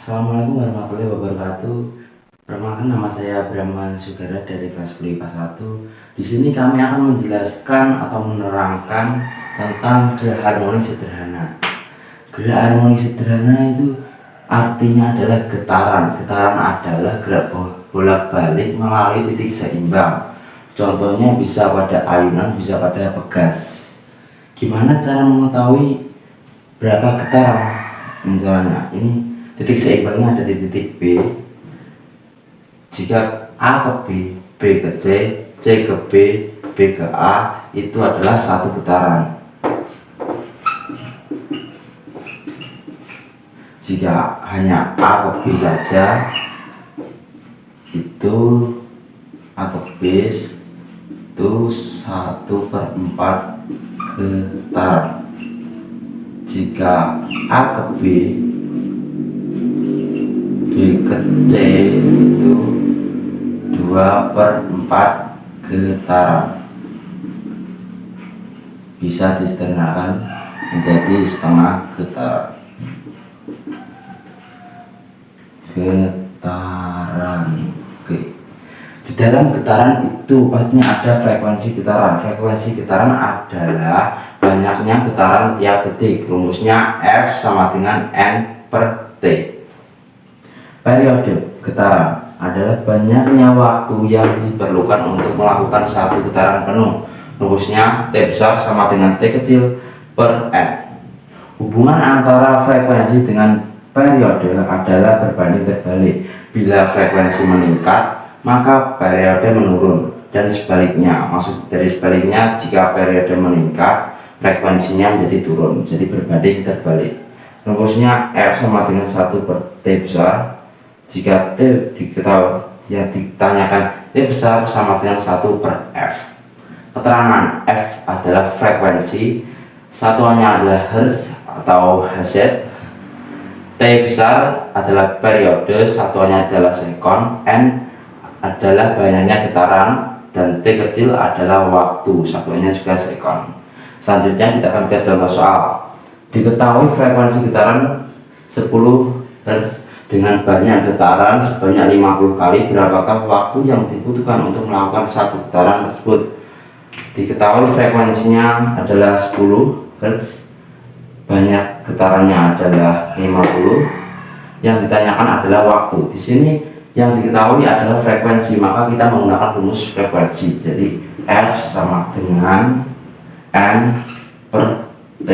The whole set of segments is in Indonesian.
Assalamualaikum warahmatullahi wabarakatuh. Perkenalkan, nama saya Brahma Sugara dari kelas 10 IPA 1. Di sini kami akan menjelaskan atau menerangkan tentang gerak harmoni sederhana. Gerak harmoni sederhana itu artinya adalah getaran. Getaran adalah gerak bolak-balik melalui titik seimbang. Contohnya bisa pada ayunan, bisa pada pegas. Gimana cara mengetahui berapa getaran? Misalnya ini titik seimbangnya ada di titik B. Jika A ke B, B ke C, C ke B, B ke A, itu adalah satu getaran. Jika hanya A ke B saja, itu A ke B itu 1/4 getaran. Jika A ke B, B ke C itu 2/4 getaran. Bisa disederhanakan menjadi setengah getaran. Oke. Di dalam getaran itu pastinya ada frekuensi getaran. Frekuensi getaran adalah banyaknya getaran tiap detik. Rumusnya F sama dengan N/T. Periode getaran adalah banyaknya waktu yang diperlukan untuk melakukan satu getaran penuh. Rumusnya T besar sama dengan T kecil per N. Hubungan antara frekuensi dengan periode adalah berbanding terbalik. Bila frekuensi meningkat, maka periode menurun, dan sebaliknya. Maksud dari sebaliknya, jika periode meningkat, frekuensinya menjadi turun. Jadi berbanding terbalik. Rumusnya F sama dengan 1/T besar. Jika T diketahui, yang ditanyakan T besar sama dengan 1/F. Keterangan F adalah frekuensi, satuannya adalah Hertz atau Hz. T besar adalah periode, satuannya adalah sekon. N adalah banyaknya getaran, dan T kecil adalah waktu, satuannya juga sekon. Selanjutnya kita akan ke contoh soal. Diketahui frekuensi getaran 10 Hz dengan banyak getaran sebanyak 50 kali, berapakah waktu yang dibutuhkan untuk melakukan satu getaran tersebut? Diketahui frekuensinya adalah 10 Hz, banyak getarannya adalah 50. Yang ditanyakan adalah waktu. Di sini yang diketahui adalah frekuensi, maka kita menggunakan rumus frekuensi. Jadi F sama dengan N/T.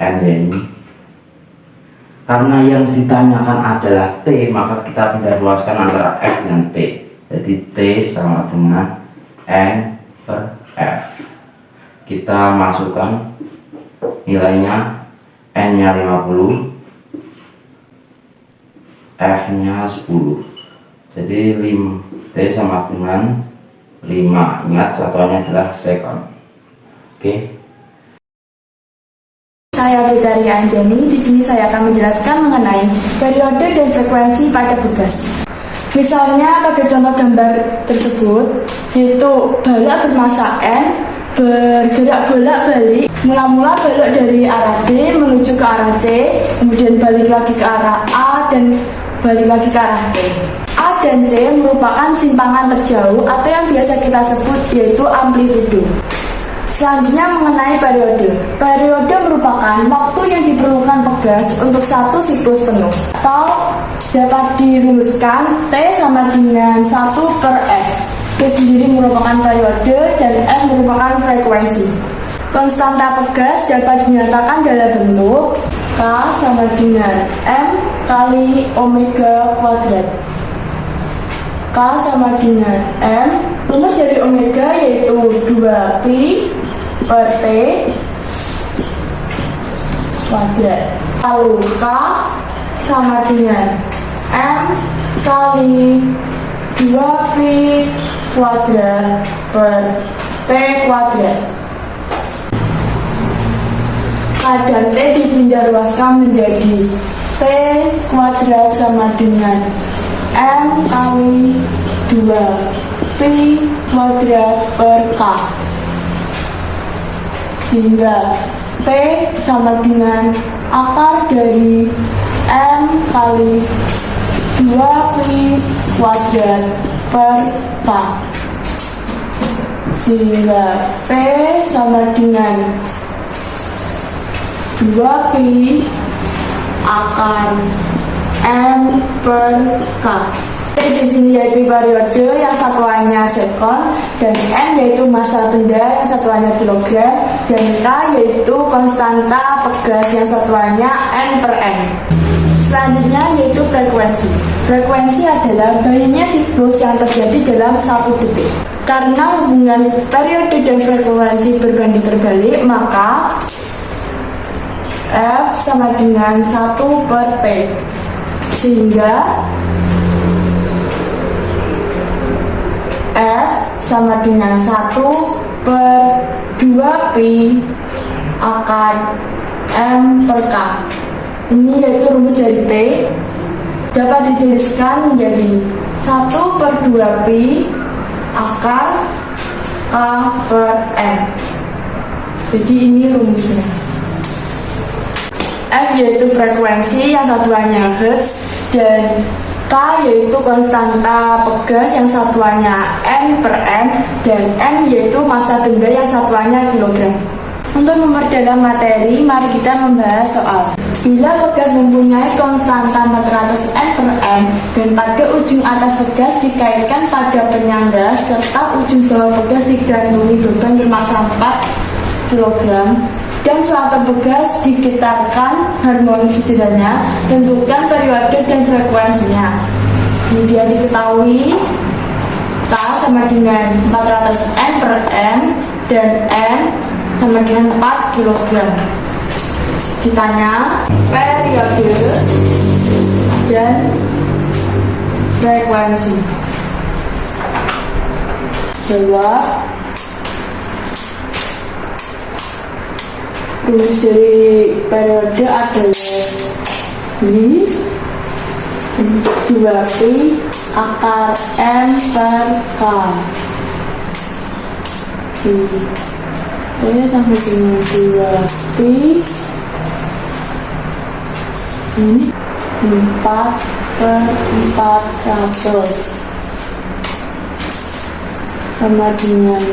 N ini karena yang ditanyakan adalah T, maka kita pindah luaskan antara F dengan T. Jadi T sama dengan N/F. Kita masukkan nilainya, N-nya 50, F-nya 10. Jadi T sama dengan 5. Ingat satuannya adalah sekon. Oke. Saya Betari Anjani. Di sini saya akan menjelaskan mengenai periode dan frekuensi pada pegas. Misalnya pada contoh gambar tersebut, yaitu balok bermassa N bergerak bolak-balik, mula-mula balok dari arah B menuju ke arah C, kemudian balik lagi ke arah A dan balik lagi ke arah C. A dan C merupakan simpangan terjauh atau yang biasa kita sebut yaitu amplitudo. Selanjutnya mengenai periode. Periode merupakan waktu yang diperlukan pegas untuk satu siklus penuh, atau dapat dirumuskan T sama dengan 1/F. T sendiri merupakan periode dan F merupakan frekuensi. Konstanta pegas dapat dinyatakan dalam bentuk K sama dengan M kali omega kuadrat. K sama dengan M. Rumus dari omega yaitu 2pi per T kuadrat. Lalu K sama dengan M kali 2pi kuadrat per T kuadrat. K dan T dipindah luaskan menjadi T kuadrat sama dengan M kali 2pi kuadrat per K, sehingga P sama dengan akar dari M kali 2P kuadrat per K, sehingga P sama dengan 2P akar M per K. Di sini yaitu periode yang satuannya sekon, dan M yaitu massa benda yang satuannya kilogram, dan K yaitu konstanta pegas yang satuannya N per M. Selanjutnya yaitu frekuensi. Frekuensi adalah banyaknya siklus yang terjadi dalam 1 detik. Karena hubungan periode dan frekuensi berbanding terbalik, maka F sama dengan 1 per P, sehingga F sama dengan 1 per 2P akar M per K. Ini yaitu rumus dari T, dapat dituliskan menjadi 1 per 2P akar K per M. Jadi ini rumusnya. F yaitu frekuensi yang satuannya Hertz, dan K yaitu konstanta pegas yang satuannya N per M, dan M yaitu massa benda yang satuannya kilogram. Untuk memperdalam materi, mari kita membahas soal bila pegas mempunyai konstanta 400 N per M dan pada ujung atas pegas dikaitkan pada penyangga serta ujung bawah pegas digantungi beban bermassa 4 kg dan selatan pegas digetarkan harmonik sederhana, tentukan periode dan frekuensinya. Kemudian diketahui K sama dengan 400 N per M dan N sama dengan 4 kg. Ditanya periode dan frekuensi. Jawab. Rumus dari periode adalah I 2P akar M per K. P sampai dengan 2P ini 4 per 400 sama dengan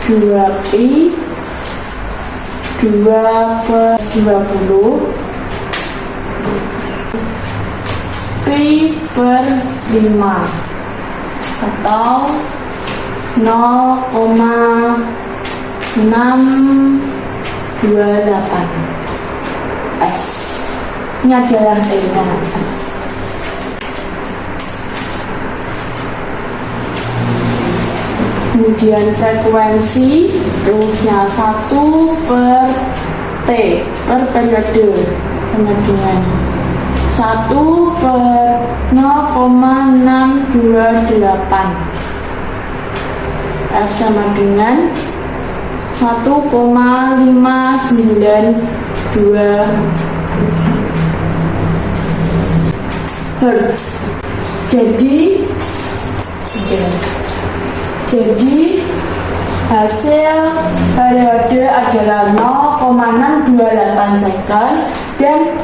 2P 2 per 20 P per 5 atau 0,628 S. Ini adalah T-nya. Kemudian frekuensi rumusnya 1 per T per periode sama dengan 1 per 0,628. F sama dengan 1,592 Hertz. Jadi hasil periode adalah 0,628 second dan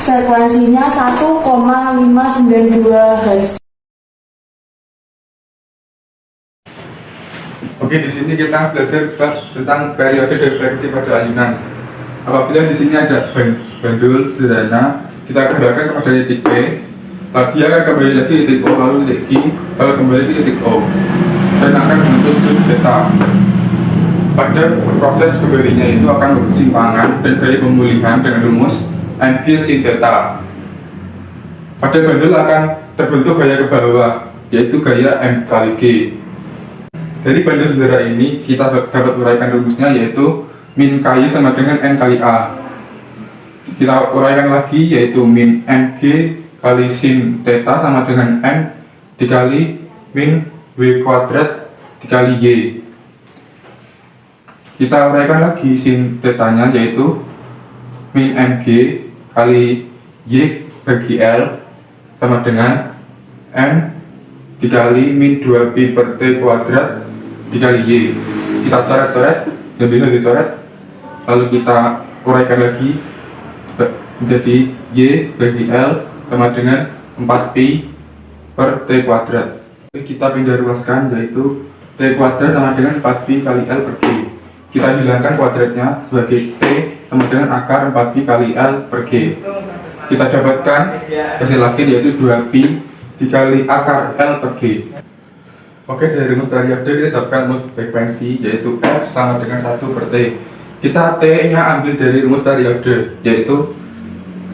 frekuensinya 1,592 Hz. Oke, di sini kita belajar tentang periode dan frekuensi pada ayunan. Apabila di sini ada bandul sederhana, kita gerakkan kepada titik P, lalu dia akan kembali lagi ke titik O, lalu titik Q, lalu kembali ke titik O, dan akan membentuk sudut theta. Pada proses kembalinya itu akan berkesimpangan dan gaya pemulihan dengan rumus MG sin theta. Pada bandul akan terbentuk gaya ke bawah, yaitu gaya M kali G. Dari bandul sederhana ini kita dapat uraikan rumusnya, yaitu min KY sama dengan N kali A. Kita uraikan lagi, yaitu min MG kali sin theta sama dengan M dikali min W kuadrat dikali Y. Kita uraikan lagi sin tetanya, yaitu min MG kali Y bagi L sama dengan M dikali min 2P per T kuadrat dikali Y. Kita coret-coret, dan bisa dicoret, lalu kita uraikan lagi menjadi Y bagi L sama dengan 4pi per T kuadrat. Kita pindah ruaskan, yaitu T kuadrat sama dengan 4pi kali L per G. Kita hilangkan kuadratnya sebagai T sama dengan akar 4pi kali L per G. Kita dapatkan hasil akhir yaitu 2pi dikali akar L per G. Oke, dari rumus periode kita dapatkan rumus frekuensi yaitu F sama dengan 1 per T. Kita T nya ambil dari rumus periode, yaitu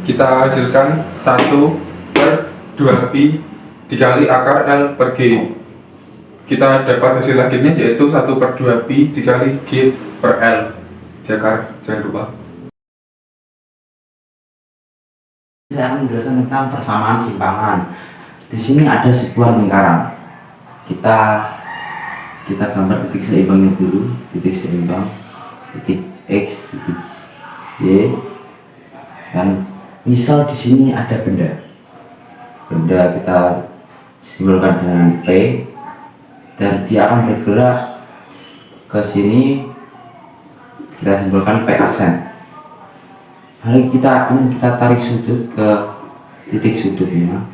kita hasilkan 1 per 2pi dikali akar L per G. Kita dapat hasil akhirnya yaitu 1 per 2pi dikali G per L di akar, jangan lupa. Saya akan menjelaskan tentang persamaan simpangan. Di sini ada sebuah lingkaran. Kita gambar titik seimbangnya dulu, titik seimbang, titik X, titik Y. Dan misal di sini ada benda kita simbolkan dengan P, dan dia akan bergerak ke sini, kita simbolkan P aksen. Lalu kita tarik sudut ke titik sudutnya.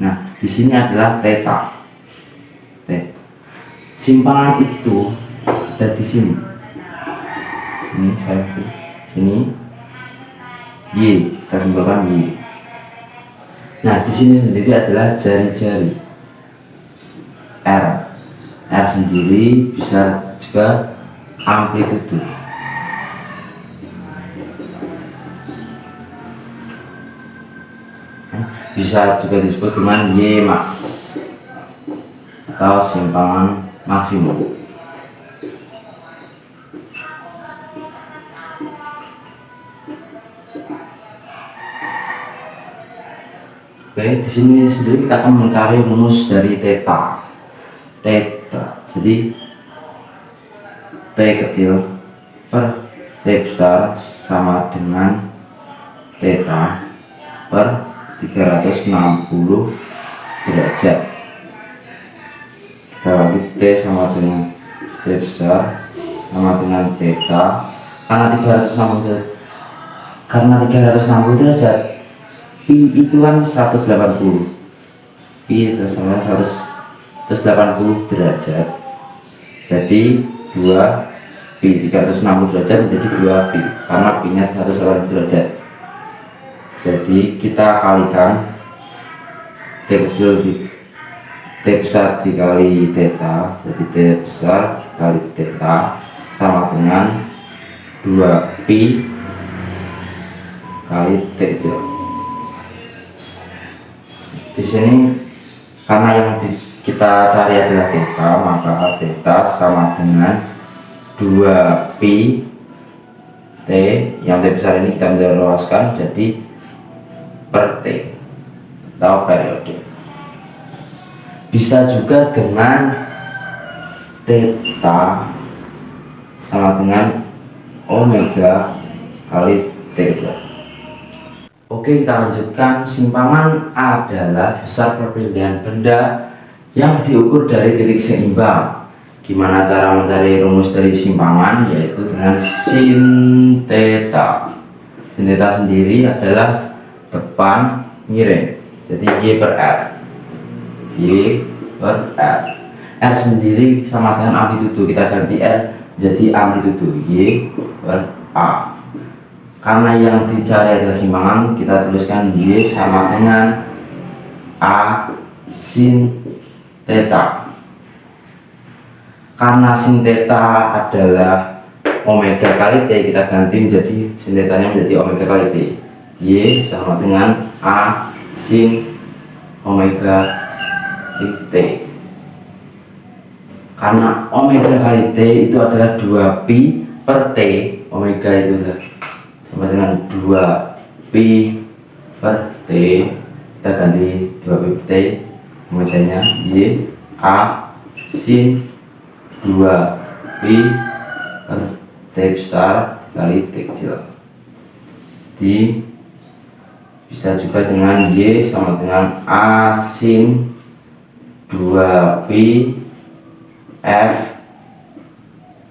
Nah, di sini adalah theta. Simpangan itu ada di sini. Sini saya sini Y, kita simbolkan Y. Nah, di sini sendiri adalah jari-jari R. R sendiri bisa juga amplitude. Bisa juga disebut dengan Y max atau simpangan maksimum. Oke, di sini sendiri kita akan mencari rumus dari theta. Jadi T kecil per T besar sama dengan theta per 360 derajat. Kita bagi T sama dengan T besar sama dengan theta, karena 360 derajat, pi itu kan 180, pi itu sama 180 derajat, jadi 2 pi, 360 derajat menjadi 2 pi karena pi nya 180 derajat. Jadi kita kalikan T kecil di T besar dikali theta, jadi T besar kali theta sama dengan 2 pi kali T kecil. Di sini karena yang kita cari adalah theta, maka theta sama dengan 2 pi T, yang T besar ini kita menjelaskan jadi per T atau periode. Bisa juga dengan theta sama dengan omega kali T kecil. Oke, kita lanjutkan. Simpangan adalah besar perpindahan benda yang diukur dari titik seimbang. Gimana cara mencari rumus dari simpangan? Yaitu dengan sin theta. Sin theta sendiri adalah depan miring, jadi Y per R. Y per R. R sendiri sama dengan amplitudo, kita ganti R jadi amplitudo Y per A. Karena yang dicari adalah simpangan, kita tuliskan Y sama dengan A sin theta. Karena sin theta adalah omega kali T, kita ganti menjadi sin theta-nya menjadi omega kali T. Y sama dengan A sin omega kali T. Karena omega kali T itu adalah 2 pi per T, omega itu adalah sama dengan 2 pi per T, kita ganti 2 pi per T, omega nya Y A sin 2 pi per T besar kali T kecil. Di bisa juga dengan Y sama dengan A sin 2 pi F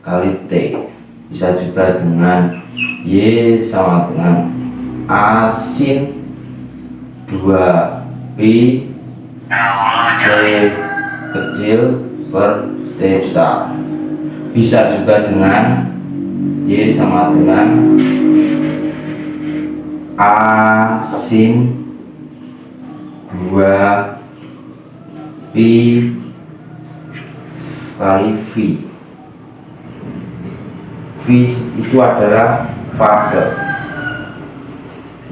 kali T. Bisa juga dengan Y sama dengan A sin 2 pi T kecil per T besar. Bisa juga dengan Y sama dengan A sin 2 pi kali V. V itu adalah fase.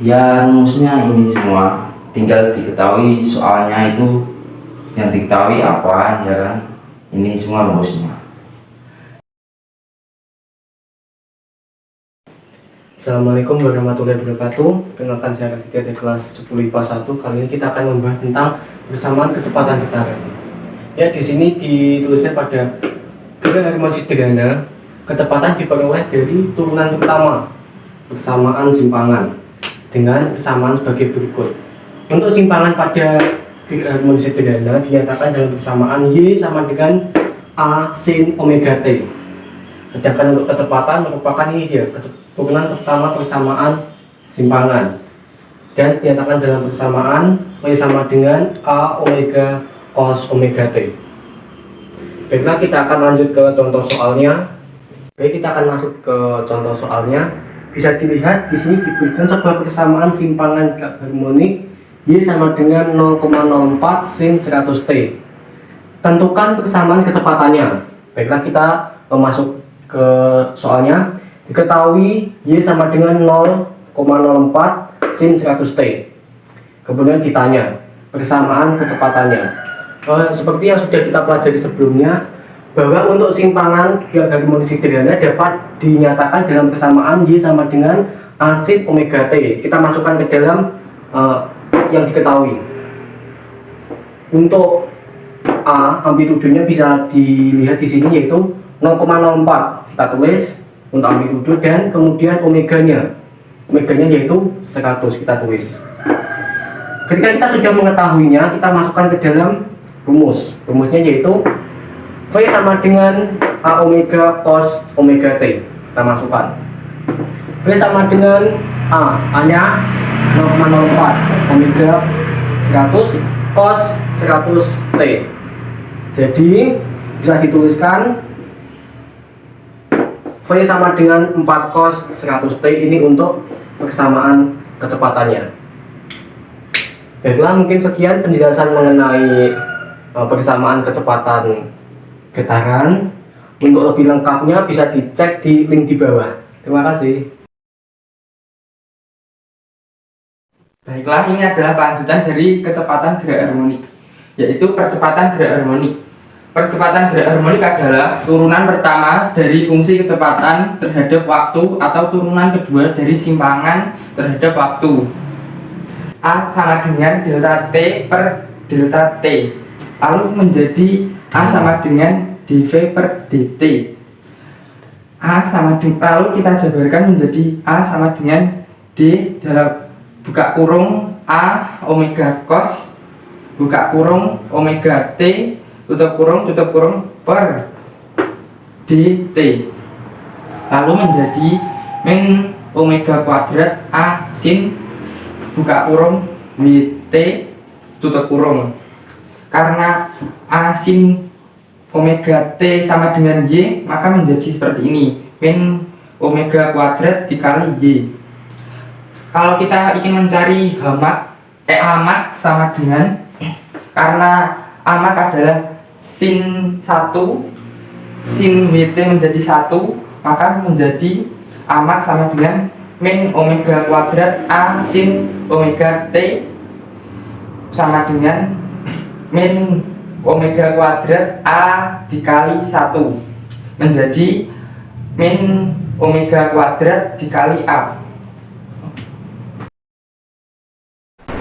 Ya, rumusnya ini semua, tinggal diketahui soalnya itu, yang diketahui apa, ya kan? Ini semua rumusnya. Assalamualaikum warahmatullahi wabarakatuh. Kenalkan, saya Raditya dari kelas 10 IPA 1. Kali ini kita akan membahas tentang persamaan kecepatan getaran. Ya, di sini dituliskan pada gerakan harmonik sederhana, kecepatan diperoleh dari turunan pertama, persamaan simpangan, dengan persamaan sebagai berikut. Untuk simpangan pada gerakan harmonik sederhana dinyatakan dalam persamaan Y sama dengan A sin omega T. Sedangkan untuk kecepatan merupakan ini dia, turunan pertama persamaan simpangan, dan dinyatakan dalam persamaan V sama dengan A omega cos omega T. Baiklah, kita akan lanjut ke contoh soalnya. Baik, kita akan masuk ke contoh soalnya. Bisa dilihat di sini diberikan sebuah persamaan simpangan harmonik Y sama dengan 0,04 sin 100 T. Tentukan persamaan kecepatannya. Baiklah, kita masuk ke soalnya. Diketahui Y sama dengan 0,04 sin 100 T. Kemudian ditanya persamaan kecepatannya. Seperti yang sudah kita pelajari sebelumnya, bahwa untuk simpangan harmonik sederhana dapat dinyatakan dalam persamaan Y sama dengan A sin omega T. Kita masukkan ke dalam yang diketahui. Untuk A, amplitudenya bisa dilihat di sini, yaitu 0,04. Kita tulis untuk amplitudo, dan kemudian omeganya yaitu 100, kita tulis. Ketika kita sudah mengetahuinya, kita masukkan ke dalam rumusnya, yaitu V sama dengan A omega cos omega T. Kita masukkan V sama dengan A nya 0,04, omega 100, cos 100 T. Jadi bisa dituliskan V sama dengan 4 cos 100 T ini untuk persamaan kecepatannya. Baiklah, mungkin sekian penjelasan mengenai persamaan kecepatan getaran. Untuk lebih lengkapnya bisa dicek di link di bawah. Terima kasih. Baiklah, ini adalah kelanjutan dari kecepatan gerak harmonik, yaitu percepatan gerak harmonik. Percepatan gerak harmonik adalah turunan pertama dari fungsi kecepatan terhadap waktu atau turunan kedua dari simpangan terhadap waktu. A sama dengan delta T per delta T, lalu menjadi A sama dengan dV per dt. Lalu kita jabarkan menjadi A sama dengan D dalam buka kurung A omega cos buka kurung omega T tutup kurung per dt, lalu menjadi min omega kuadrat A sin buka kurung dt tutup kurung. Karena A sin omega T sama dengan Y, maka menjadi seperti ini, min omega kuadrat dikali Y. Kalau kita ingin mencari amak sama dengan, karena amak adalah sin 1, sin WT menjadi 1, maka menjadi amak sama dengan min omega kuadrat A sin omega T sama dengan min omega kuadrat A dikali 1, menjadi min omega kuadrat dikali A.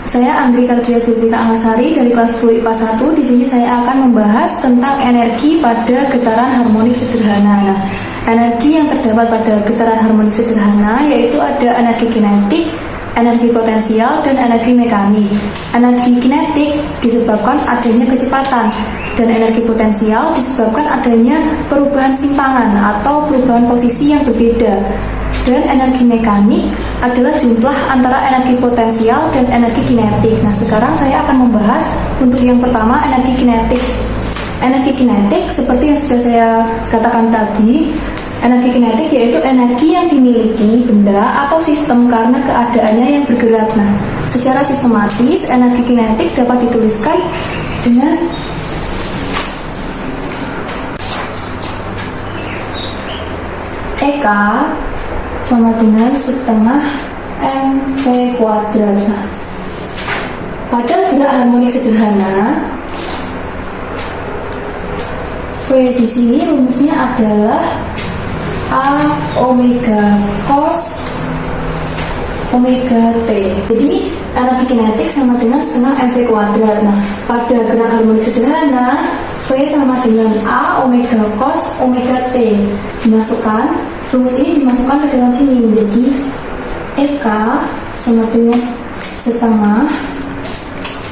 Saya Andri Kardia Julika Angasari dari kelas 10 IPA 1. Di sini saya akan membahas tentang energi pada getaran harmonik sederhana. Nah, energi yang terdapat pada getaran harmonik sederhana yaitu ada energi kinetik, energi potensial, dan energi mekanik. Energi kinetik disebabkan adanya kecepatan, dan energi potensial disebabkan adanya perubahan simpangan atau perubahan posisi yang berbeda. dan energi mekanik adalah jumlah antara energi potensial dan energi kinetik. Nah, sekarang saya akan membahas untuk yang pertama, energi kinetik. Energi kinetik seperti yang sudah saya katakan tadi, energi kinetik yaitu energi yang dimiliki benda atau sistem karena keadaannya yang bergerak. Nah, secara sistematis energi kinetik dapat dituliskan dengan EK sama dengan setengah mv kuadrat. Nah, pada gerak harmonik sederhana, V di sini rumusnya adalah A omega cos omega T. Jadi energi kinetik sama dengan setengah mv kuadrat. Nah, pada gerak harmonik sederhana, V sama dengan A omega cos omega T. Dimasukkan, rumus ini dimasukkan ke dalam sini menjadi EK sama dengan setengah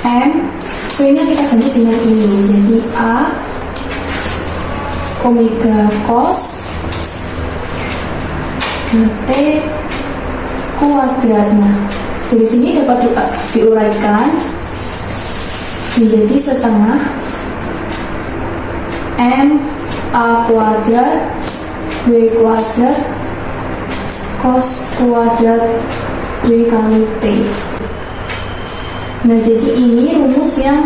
M. V-nya kita ganti dengan ini, jadi A omega cos T kuadrat. Nah, dari sini dapat diuraikan menjadi setengah M A kuadrat W kuadrat cos kuadrat W kali T. Nah, jadi ini rumus yang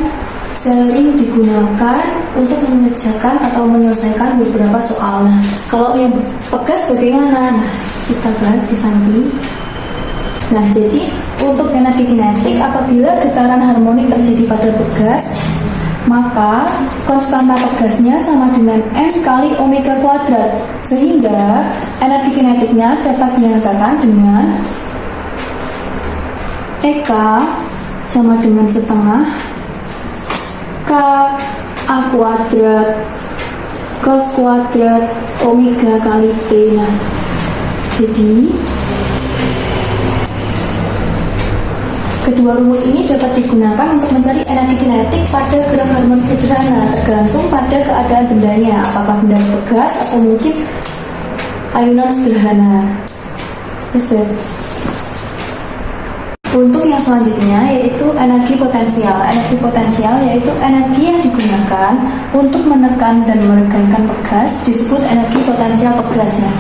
sering digunakan untuk mengerjakan atau menyelesaikan beberapa soal. Nah, kalau yang pegas bagaimana? Nah, kita bahas di samping. Nah, jadi untuk energi kinetik apabila getaran harmonik terjadi pada pegas, maka konstanta pegasnya sama dengan M kali omega kuadrat, sehingga energi kinetiknya dapat dinyatakan dengan EK sama dengan setengah K A kuadrat cos kuadrat omega kali T. Nah, jadi kedua rumus ini dapat digunakan untuk mencari energi kinetik pada gerak harmonik sederhana, tergantung pada keadaan bendanya, apakah benda pegas atau mungkin ayunan sederhana. Untuk yang selanjutnya yaitu energi potensial. Energi potensial yaitu energi yang digunakan untuk menekan dan meregangkan pegas disebut energi potensial pegasnya.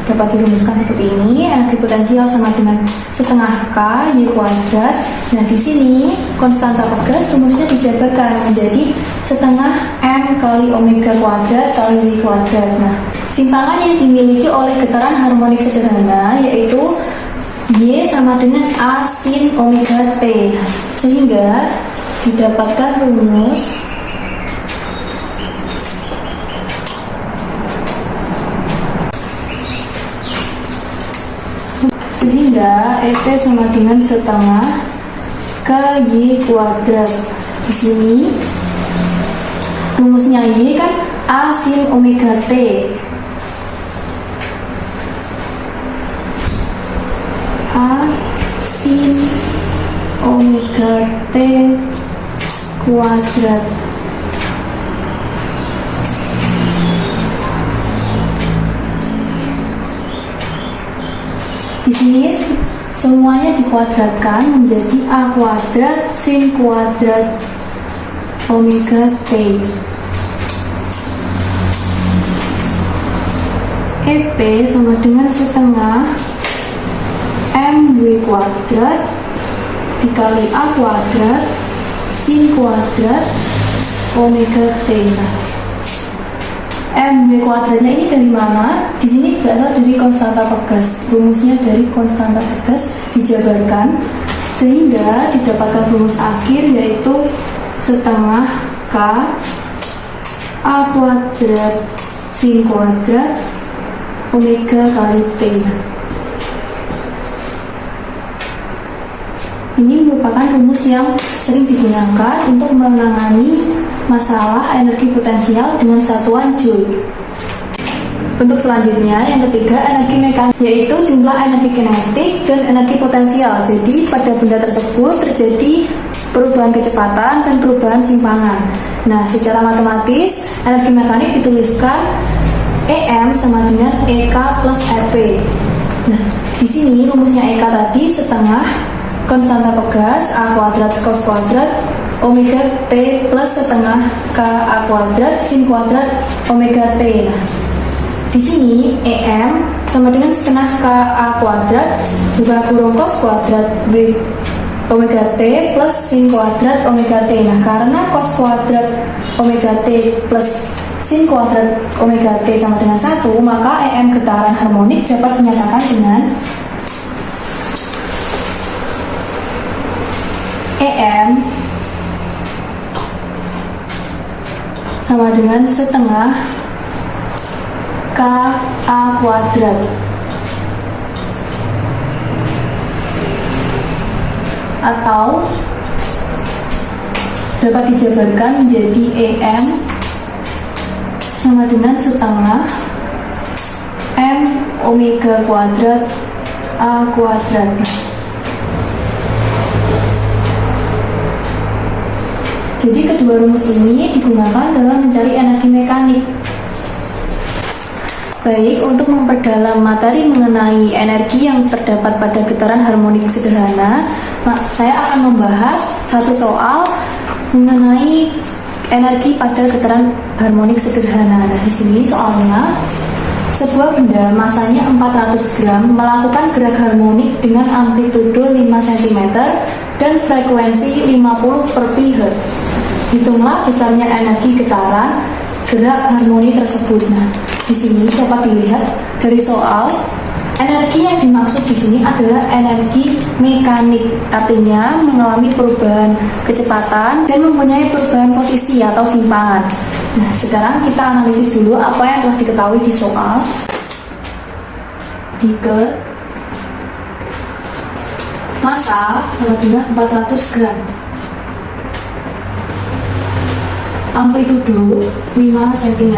Dapat dirumuskan seperti ini, energi potensial sama dengan setengah K Y kuadrat. Nah, di sini konstanta pegas rumusnya dijabarkan menjadi setengah M kali omega kuadrat kali Y kuadrat. Nah, simpangan yang dimiliki oleh getaran harmonik sederhana yaitu Y sama dengan A sin omega T, sehingga didapatkan rumus sehingga EP sama dengan setengah KY kuadrat. Di sini rumusnya Y kan A sin omega T. A sin omega T kuadrat. Di sini semuanya dikuadratkan menjadi A kuadrat sin kuadrat omega T. EP sama dengan setengah MW kuadrat dikali A kuadrat sin kuadrat omega T. MW kuadratnya ini dari mana? Di sini berasal dari konstanta pegas. Rumusnya dari konstanta pegas dijabarkan sehingga didapatkan rumus akhir yaitu setengah K A kuadrat sin kuadrat omega kali T. Ini merupakan rumus yang sering digunakan untuk menangani masalah energi potensial dengan satuan joule. Untuk selanjutnya, yang ketiga, energi mekanik, yaitu jumlah energi kinetik dan energi potensial. Jadi pada benda tersebut terjadi perubahan kecepatan dan perubahan simpangan. Nah, secara matematis, energi mekanik dituliskan EM sama dengan EK plus RP. Nah, Di sini rumusnya Eka tadi setengah konstanta pegas A kuadrat cos kuadrat omega T plus setengah K A kuadrat sin kuadrat omega T. Nah, di sini EM sama dengan setengah K A kuadrat buka kurung cos kuadrat B omega T plus sin kuadrat omega T. Nah, karena cos kuadrat omega T plus sin kuadrat omega T sama dengan 1, maka EM getaran harmonik dapat dinyatakan dengan EM sama dengan setengah K A kuadrat atau dapat dijabarkan menjadi EM sama dengan setengah M omega kuadrat A kuadrat. Jadi kedua rumus ini digunakan dalam mencari energi mekanik. Baik, untuk memperdalam materi mengenai energi yang terdapat pada getaran harmonik sederhana, saya akan membahas satu soal mengenai energi pada getaran harmonik sederhana. Nah, di sini soalnya sebuah benda masanya 400 gram melakukan gerak harmonik dengan amplitudo 5 cm dan frekuensi 50 per pi Hz. Hitunglah besarnya energi getaran gerak harmoni tersebut. Nah, di sini dapat dilihat dari soal, energi yang dimaksud di sini adalah energi mekanik, artinya mengalami perubahan kecepatan dan mempunyai perubahan posisi atau simpangan. Nah, sekarang kita analisis dulu apa yang telah diketahui di soal. Jika massa sama dengan 400 gram, amplitudo 5 cm.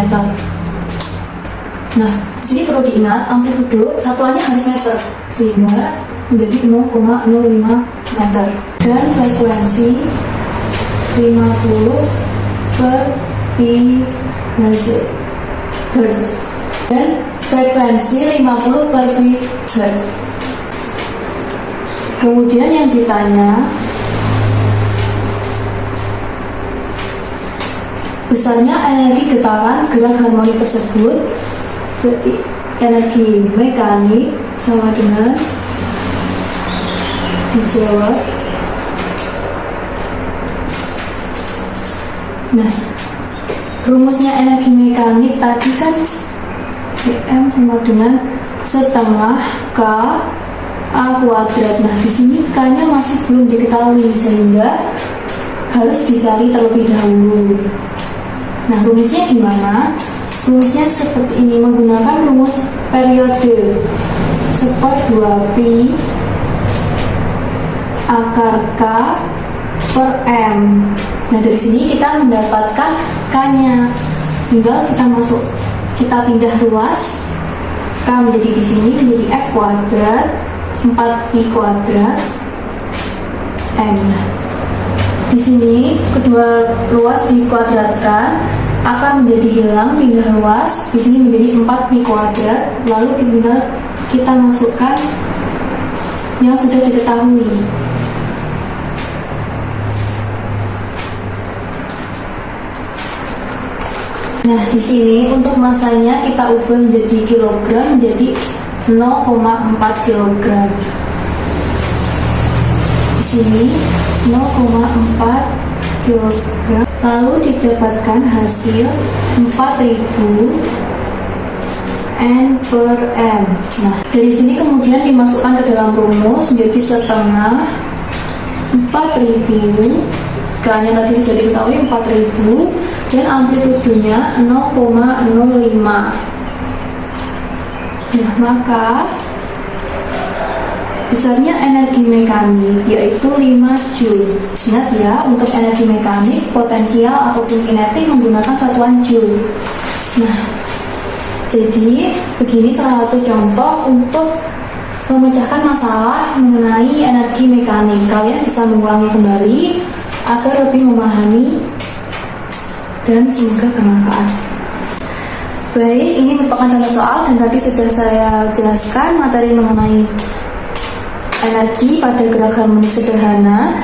Nah, di sini perlu diingat amplitudo satuannya harus meter, sehingga menjadi 0,05 meter. Dan frekuensi 50 per pi Hz. Dan frekuensi 50 per pi Hz. Kemudian yang ditanya besarnya energi getaran gerak harmonik tersebut, berarti energi mekanik sama dengan dijawab. Nah, rumusnya energi mekanik tadi kan EM sama dengan setengah K A kuadrat. Nah, di sini K-nya masih belum diketahui sehingga harus dicari terlebih dahulu. Nah, rumusnya gimana? Rumusnya seperti ini, menggunakan rumus periode seper 2pi akar K per M. Nah, dari sini kita mendapatkan K-nya. Tinggal kita pindah ruas. K menjadi di sini menjadi F kuadrat 4pi kuadrat M. Di sini kedua ruas dikuadratkan, akan menjadi hilang, pindah ruas. Di sini menjadi 4pi kuadrat. Lalu tinggal kita masukkan yang sudah diketahui. Nah, di sini untuk masanya kita ubah menjadi kilogram, menjadi 0,4 kilogram. Di sini 0,4 kilogram. Lalu didapatkan hasil 4000 N per M. Nah, dari sini kemudian dimasukkan ke dalam rumus menjadi setengah 4000. K-nya tadi sudah diketahui 4000 dan amplitudonya 0,05. Nah, maka besarnya energi mekanik yaitu 5 Joule. Ingat ya, untuk energi mekanik, potensial ataupun kinetik menggunakan satuan Joule. Nah, jadi begini salah satu contoh untuk memecahkan masalah mengenai energi mekanik. Kalian bisa mengulangi kembali agar lebih memahami dan semoga bermanfaat. Baik, ini merupakan contoh soal dan tadi sudah saya jelaskan materi mengenai energi pada gerak harmonik sederhana.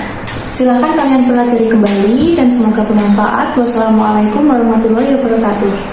Silahkan kalian pelajari kembali dan semoga bermanfaat. Wassalamualaikum warahmatullahi wabarakatuh.